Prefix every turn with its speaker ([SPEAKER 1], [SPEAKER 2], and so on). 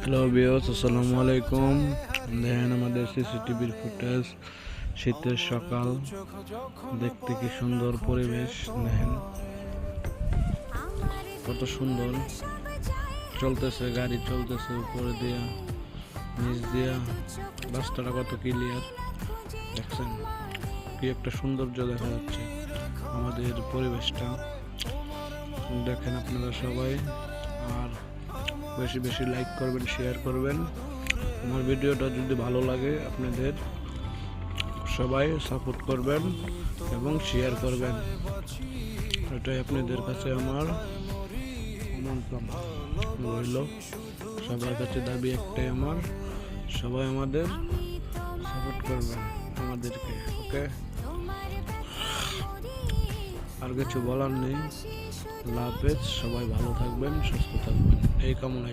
[SPEAKER 1] Hello viewers, আসসালামু আলাইকুম। দেখেন আমাদের সিসিটিভির ফুটেজ। শীতের সকাল, দেখতে কি সুন্দর পরিবেশ। দেখেন কত সুন্দর চলতেছে, গাড়ি চলতেছে উপরে দিয়া, নিচ দিয়া। রাস্তাটা কত ক্লিয়ার, দেখছেন কি একটা সৌন্দর্য দেখা যাচ্ছে আমাদের পরিবেশটা। দেখেন আপনারা সবাই, আর বেশি বেশি লাইক করবেন, শেয়ার করবেন। আমার ভিডিওটা যদি ভালো লাগে আপনাদের সবাই সাপোর্ট করবেন এবং শেয়ার করবেন। এটাই আপনাদের কাছে আমার আমন্ত্রণ রইল। সবার কাছে দাবি একটাই আমার, সবাই আমাদের সাপোর্ট করবেন আমাদেরকে। ওকে, আর কিছু বলার নেই। আল্লাহ হাফেজ। সবাই ভালো থাকবেন, সুস্থ থাকবেন, এই কামনা।